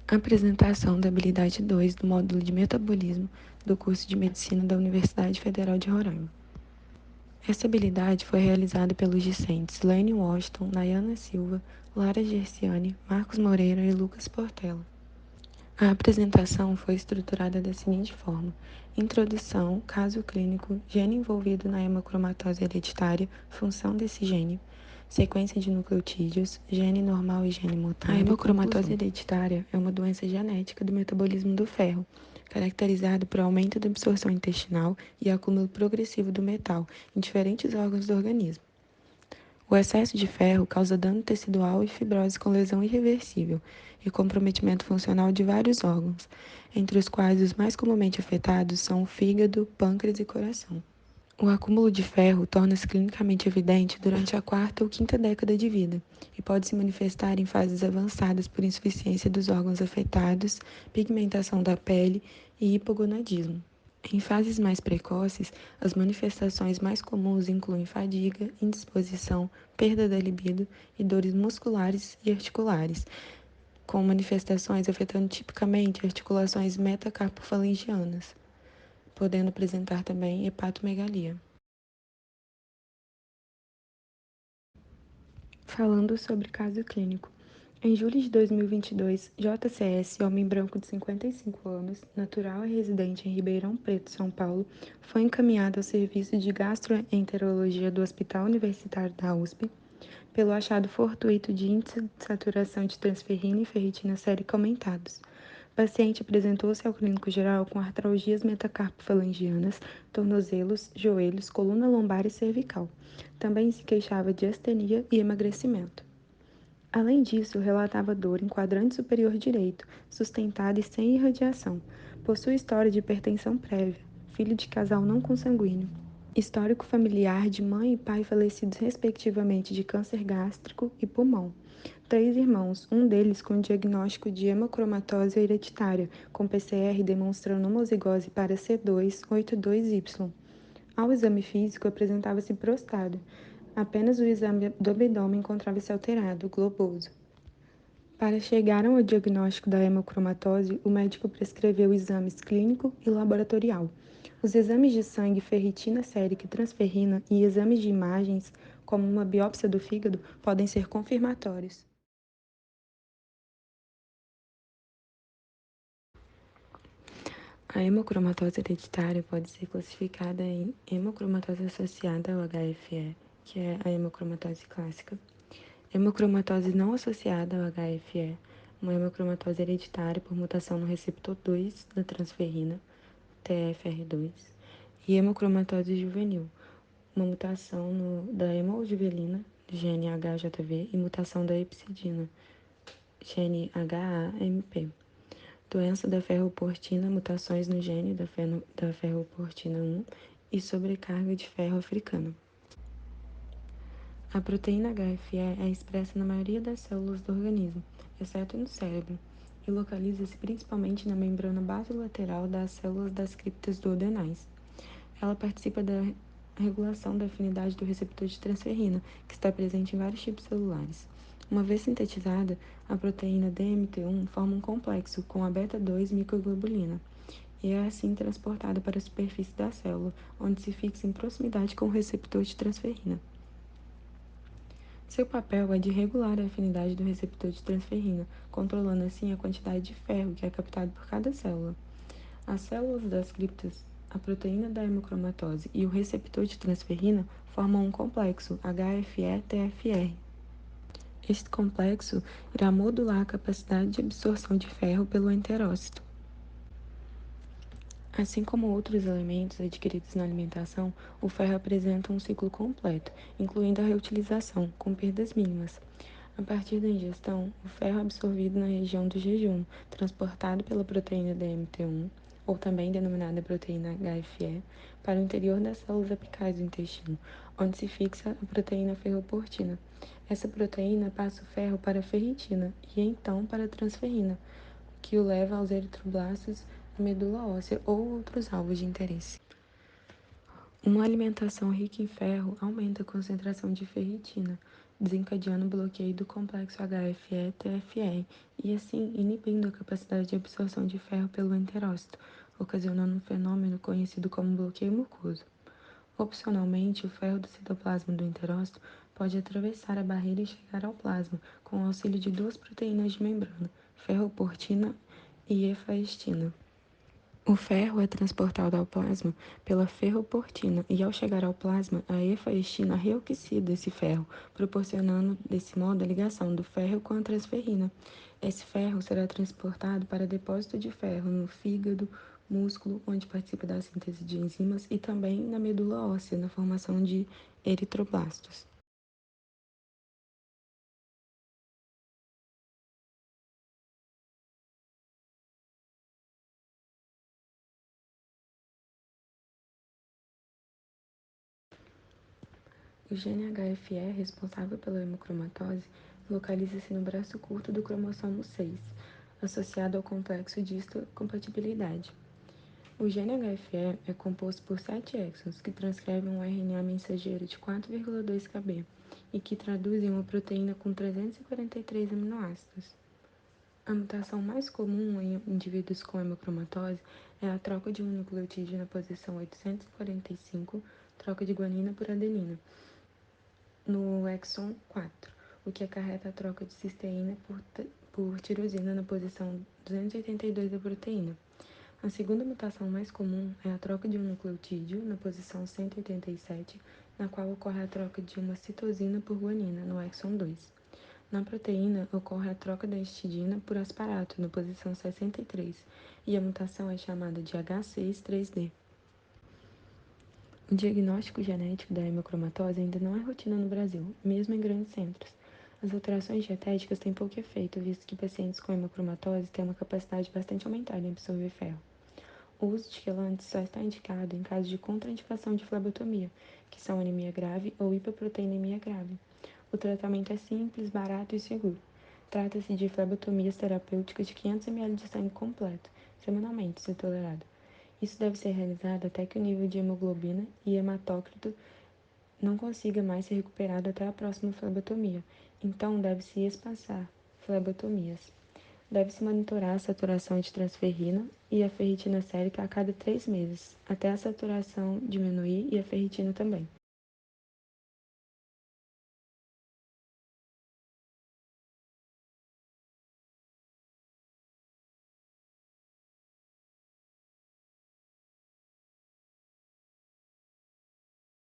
Apresentação da habilidade 2 do módulo de metabolismo do curso de Medicina da Universidade Federal de Roraima. Essa habilidade foi realizada pelos discentes Lene Washington, Nayana Silva, Lara Gerciani, Marcos Moreira e Lucas Portela. A apresentação foi estruturada da seguinte forma: introdução, caso clínico, gene envolvido na hemocromatose hereditária, função desse gene, sequência de nucleotídeos, gene normal e gene mutado. A hemocromatose hereditária é uma doença genética do metabolismo do ferro, caracterizado por aumento da absorção intestinal e acúmulo progressivo do metal em diferentes órgãos do organismo. O excesso de ferro causa dano tecidual e fibrose com lesão irreversível e comprometimento funcional de vários órgãos, entre os quais os mais comumente afetados são o fígado, pâncreas e coração. O acúmulo de ferro torna-se clinicamente evidente durante a quarta ou quinta década de vida e pode se manifestar em fases avançadas por insuficiência dos órgãos afetados, pigmentação da pele e hipogonadismo. Em fases mais precoces, as manifestações mais comuns incluem fadiga, indisposição, perda da libido e dores musculares e articulares, com manifestações afetando tipicamente articulações metacarpofalangianas, podendo apresentar também hepatomegalia. Falando sobre caso clínico. Em julho de 2022, JCS, homem branco de 55 anos, natural e residente em Ribeirão Preto, São Paulo, foi encaminhado ao serviço de gastroenterologia do Hospital Universitário da USP pelo achado fortuito de índice de saturação de transferrina e ferritina sérica aumentados. O paciente apresentou-se ao clínico geral com artralgias metacarpofalangianas, tornozelos, joelhos, coluna lombar e cervical. Também se queixava de astenia e emagrecimento. Além disso, relatava dor em quadrante superior direito, sustentada e sem irradiação. Possui história de hipertensão prévia, filho de casal não consanguíneo. Histórico familiar de mãe e pai falecidos respectivamente de câncer gástrico e pulmão. 3 irmãos, um deles com diagnóstico de hemocromatose hereditária, com PCR demonstrando homozigose para C282Y. Ao exame físico, apresentava-se prostrado. Apenas o exame do abdômen encontrava-se alterado, globoso. Para chegar ao diagnóstico da hemocromatose, o médico prescreveu exames clínico e laboratorial. Os exames de sangue, ferritina sérica e transferrina e exames de imagens, como uma biópsia do fígado, podem ser confirmatórios. A hemocromatose hereditária pode ser classificada em hemocromatose associada ao HFE, que é a hemocromatose clássica, hemocromatose não associada ao HFE, uma hemocromatose hereditária por mutação no receptor 2 da transferrina, TFR2, e hemocromatose juvenil, uma mutação da hemogibelina, gene HJV, e mutação da hepcidina, gene HAMP. Doença da ferroportina, mutações no gene da ferroportina 1 e sobrecarga de ferro africana. A proteína HFE é expressa na maioria das células do organismo, exceto no cérebro, e localiza-se principalmente na membrana basolateral das células das criptas duodenais. Ela participa da regulação da afinidade do receptor de transferrina, que está presente em vários tipos celulares. Uma vez sintetizada, a proteína DMT1 forma um complexo com a beta-2 microglobulina e é assim transportada para a superfície da célula, onde se fixa em proximidade com o receptor de transferrina. Seu papel é de regular a afinidade do receptor de transferrina, controlando assim a quantidade de ferro que é captado por cada célula. As células das criptas, a proteína da hemocromatose e o receptor de transferrina formam um complexo HFE-TFR. Este complexo irá modular a capacidade de absorção de ferro pelo enterócito. Assim como outros elementos adquiridos na alimentação, o ferro apresenta um ciclo completo, incluindo a reutilização, com perdas mínimas. A partir da ingestão, o ferro é absorvido na região do jejum, transportado pela proteína DMT1, ou também denominada proteína HFE, para o interior das células apicais do intestino, onde se fixa a proteína ferroportina. Essa proteína passa o ferro para a ferritina e então para a transferrina, que o leva aos eritroblastos, a medula óssea ou outros alvos de interesse. Uma alimentação rica em ferro aumenta a concentração de ferritina, desencadeando o bloqueio do complexo HFE-TFR e assim inibindo a capacidade de absorção de ferro pelo enterócito, ocasionando um fenômeno conhecido como bloqueio mucoso. Opcionalmente, o ferro do citoplasma do enterócito pode atravessar a barreira e chegar ao plasma, com o auxílio de duas proteínas de membrana, ferroportina e efaestina. O ferro é transportado ao plasma pela ferroportina e, ao chegar ao plasma, a efaestina reoxida esse ferro, proporcionando, desse modo, a ligação do ferro com a transferrina. Esse ferro será transportado para depósito de ferro no fígado, músculo, onde participa da síntese de enzimas, e também na medula óssea, na formação de eritroblastos. O gene HFE, responsável pela hemocromatose, localiza-se no braço curto do cromossomo 6, associado ao complexo de histocompatibilidade. O gene HFE é composto por 7 exons, que transcrevem um RNA mensageiro de 4,2 kb e que traduzem uma proteína com 343 aminoácidos. A mutação mais comum em indivíduos com hemocromatose é a troca de um nucleotídeo na posição 845, troca de guanina por adenina, no exon 4, o que acarreta a troca de cisteína por tirosina na posição 282 da proteína. A segunda mutação mais comum é a troca de um nucleotídeo na posição 187, na qual ocorre a troca de uma citosina por guanina, no exon 2. Na proteína, ocorre a troca da histidina por asparato, na posição 63, e a mutação é chamada de H6-3D. O diagnóstico genético da hemocromatose ainda não é rotina no Brasil, mesmo em grandes centros. As alterações dietéticas têm pouco efeito, visto que pacientes com hemocromatose têm uma capacidade bastante aumentada em absorver ferro. O uso de quelantes só está indicado em caso de contraindicação de flebotomia, que são anemia grave ou hiperproteinemia grave. O tratamento é simples, barato e seguro. Trata-se de flebotomias terapêuticas de 500 ml de sangue completo, semanalmente, se tolerado. Isso deve ser realizado até que o nível de hemoglobina e hematócrito não consiga mais ser recuperado até a próxima flebotomia, então deve-se espaçar flebotomias. Deve-se monitorar a saturação de transferrina e a ferritina sérica a cada 3 meses, até a saturação diminuir e a ferritina também.